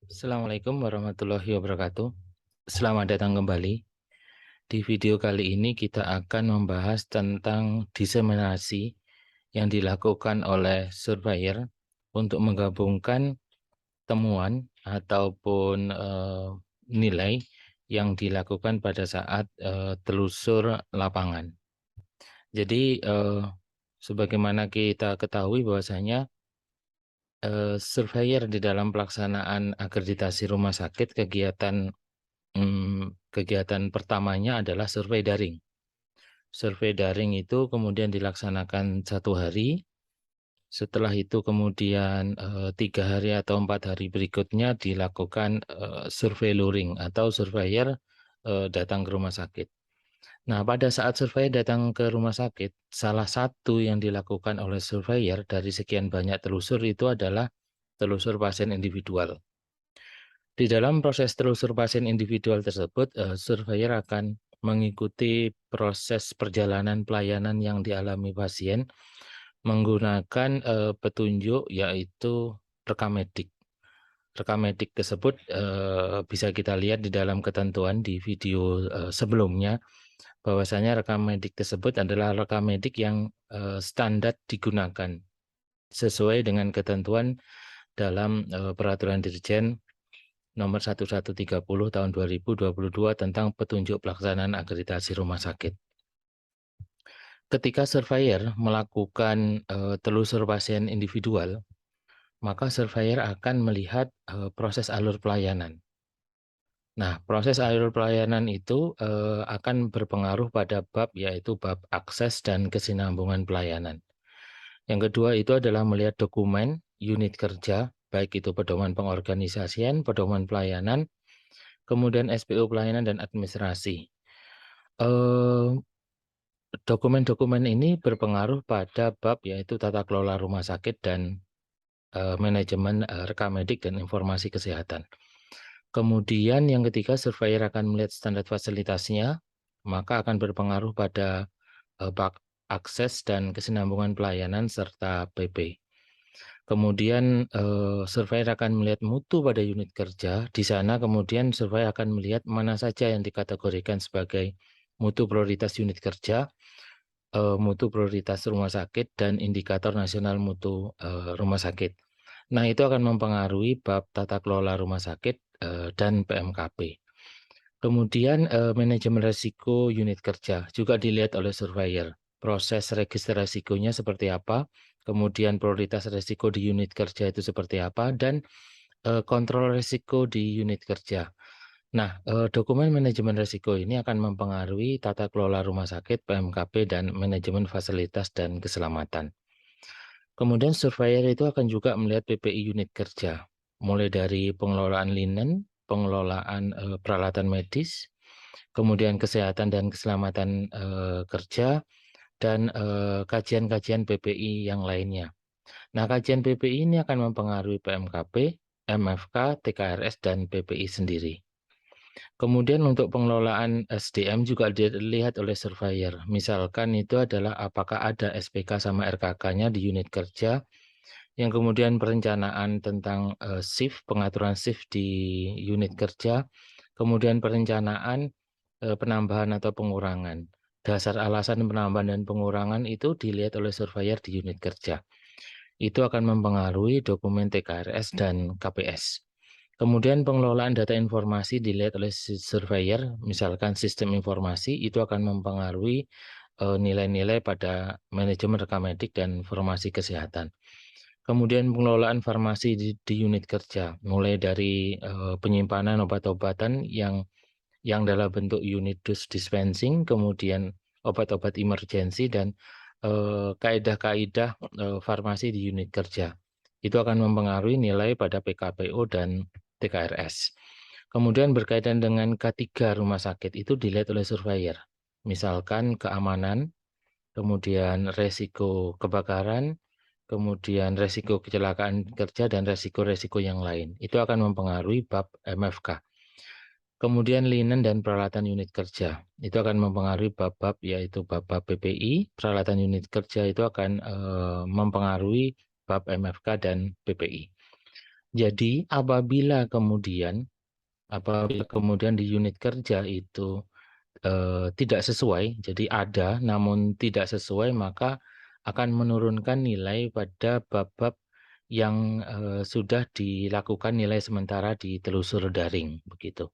Assalamualaikum warahmatullahi wabarakatuh. Selamat datang kembali. Di video kali ini kita akan membahas tentang diseminasi yang dilakukan oleh surveyor untuk menggabungkan temuan ataupun nilai yang dilakukan pada saat telusur lapangan. Jadi sebagaimana kita ketahui bahwasanya surveyor di dalam pelaksanaan akreditasi rumah sakit kegiatan pertamanya adalah survei daring. Survei daring itu kemudian dilaksanakan 1 hari. Setelah itu kemudian 3 hari atau 4 hari berikutnya dilakukan survei luring atau surveyor datang ke rumah sakit. Nah, pada saat surveyor datang ke rumah sakit, salah satu yang dilakukan oleh surveyor dari sekian banyak telusur itu adalah telusur pasien individual. Di dalam proses telusur pasien individual tersebut, surveyor akan mengikuti proses perjalanan pelayanan yang dialami pasien menggunakan petunjuk yaitu rekam medik. Rekam medik tersebut bisa kita lihat di dalam ketentuan di video sebelumnya, bahwasanya rekam medik tersebut adalah rekam medik yang standar digunakan sesuai dengan ketentuan dalam peraturan Dirjen Nomor 1130 tahun 2022 tentang petunjuk pelaksanaan akreditasi rumah sakit. Ketika surveyor melakukan telusur pasien individual, maka surveyor akan melihat proses alur pelayanan. Nah, proses alur pelayanan itu akan berpengaruh pada bab yaitu bab akses dan kesinambungan pelayanan. Yang kedua itu adalah melihat dokumen unit kerja, baik itu pedoman pengorganisasian, pedoman pelayanan, kemudian SPO pelayanan dan administrasi. Dokumen-dokumen ini berpengaruh pada bab yaitu tata kelola rumah sakit dan manajemen rekam medik dan informasi kesehatan. Kemudian yang ketiga, surveyor akan melihat standar fasilitasnya, maka akan berpengaruh pada bab akses dan kesinambungan pelayanan serta PP. Kemudian surveyor akan melihat mutu pada unit kerja. Di sana kemudian surveyor akan melihat mana saja yang dikategorikan sebagai mutu prioritas unit kerja, mutu prioritas rumah sakit, dan indikator nasional mutu rumah sakit. Nah, itu akan mempengaruhi bab tata kelola rumah sakit dan PMKP. Kemudian manajemen risiko unit kerja juga dilihat oleh surveyor. Proses register risikonya seperti apa, kemudian prioritas risiko di unit kerja itu seperti apa, dan kontrol risiko di unit kerja. Nah, dokumen manajemen risiko ini akan mempengaruhi tata kelola rumah sakit, PMKP, dan manajemen fasilitas dan keselamatan. Kemudian surveyor itu akan juga melihat PPI unit kerja, mulai dari pengelolaan linen, pengelolaan peralatan medis, kemudian kesehatan dan keselamatan kerja, dan kajian-kajian PPI yang lainnya. Nah, kajian PPI ini akan mempengaruhi PMKP, MFK, TKRS, dan PPI sendiri. Kemudian untuk pengelolaan SDM juga dilihat oleh surveyor. Misalkan itu adalah apakah ada SPK sama RKK-nya di unit kerja, yang kemudian perencanaan tentang shift, pengaturan shift di unit kerja, kemudian perencanaan penambahan atau pengurangan. Dasar alasan penambahan dan pengurangan itu dilihat oleh surveyor di unit kerja. Itu akan mempengaruhi dokumen TKRS dan KPS. Kemudian pengelolaan data informasi dilihat oleh surveyor, misalkan sistem informasi itu akan mempengaruhi nilai-nilai pada manajemen rekam medik dan informasi kesehatan. Kemudian pengelolaan farmasi di unit kerja, mulai dari penyimpanan obat-obatan yang dalam bentuk unit dose dispensing, kemudian obat-obat emergensi, dan kaedah-kaedah farmasi di unit kerja. Itu akan mempengaruhi nilai pada PKPO dan TKRS. Kemudian berkaitan dengan K3 rumah sakit itu dilihat oleh surveyor. Misalkan keamanan, kemudian resiko kebakaran, kemudian resiko kecelakaan kerja, dan resiko-resiko yang lain. Itu akan mempengaruhi bab MFK. Kemudian linen dan peralatan unit kerja. Itu akan mempengaruhi bab-bab yaitu bab-bab PPI, peralatan unit kerja itu akan mempengaruhi bab MFK dan PPI. Jadi apabila kemudian di unit kerja itu tidak sesuai, jadi ada namun tidak sesuai, maka akan menurunkan nilai pada bab-bab yang sudah dilakukan nilai sementara di telusur daring, begitu.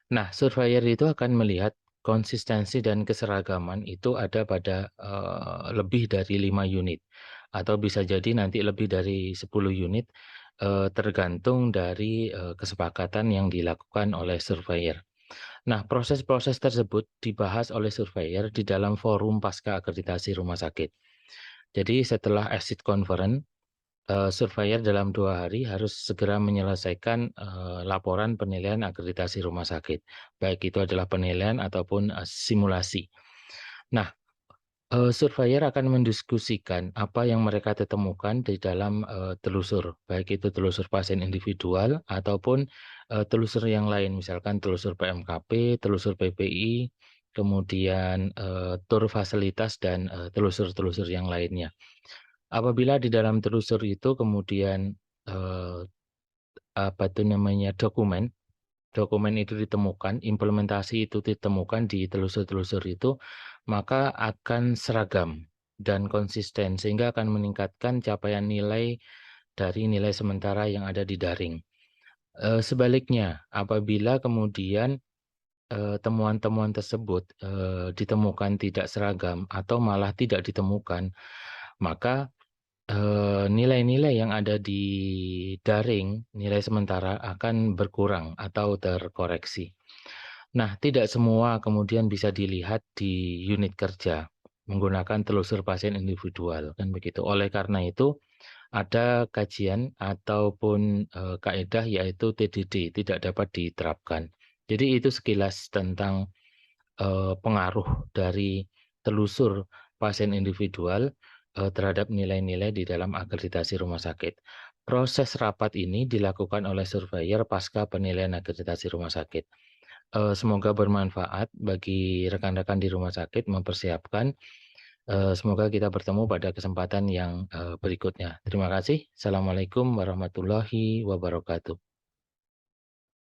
Nah, surveyor itu akan melihat konsistensi dan keseragaman itu ada pada lebih dari 5 unit, atau bisa jadi nanti lebih dari 10 unit, tergantung dari kesepakatan yang dilakukan oleh surveyor. Nah, proses-proses tersebut dibahas oleh surveyor di dalam forum pasca akreditasi rumah sakit. Jadi setelah exit conference, surveyor dalam 2 hari harus segera menyelesaikan laporan penilaian akreditasi rumah sakit, baik itu adalah penilaian ataupun simulasi. Nah, surveyor akan mendiskusikan apa yang mereka temukan di dalam telusur, baik itu telusur pasien individual ataupun telusur yang lain, misalkan telusur PMKP, telusur PPI, kemudian tur fasilitas dan telusur-telusur yang lainnya. Apabila di dalam telusur itu kemudian eh, dokumen dokumen itu ditemukan, implementasi itu ditemukan di telusur-telusur itu, maka akan seragam dan konsisten sehingga akan meningkatkan capaian nilai dari nilai sementara yang ada di daring. Sebaliknya, apabila kemudian temuan-temuan tersebut ditemukan tidak seragam atau malah tidak ditemukan, maka nilai-nilai yang ada di daring, nilai sementara akan berkurang atau terkoreksi. Nah, tidak semua kemudian bisa dilihat di unit kerja menggunakan telusur pasien individual, kan begitu. Oleh karena itu, ada kajian ataupun kaedah yaitu TDD, tidak dapat diterapkan. Jadi itu sekilas tentang pengaruh dari telusur pasien individual terhadap nilai-nilai di dalam akreditasi rumah sakit. Proses rapat ini dilakukan oleh surveyor pasca penilaian akreditasi rumah sakit. Semoga bermanfaat bagi rekan-rekan di rumah sakit mempersiapkan. Semoga kita bertemu pada kesempatan yang berikutnya. Terima kasih. Assalamualaikum warahmatullahi wabarakatuh.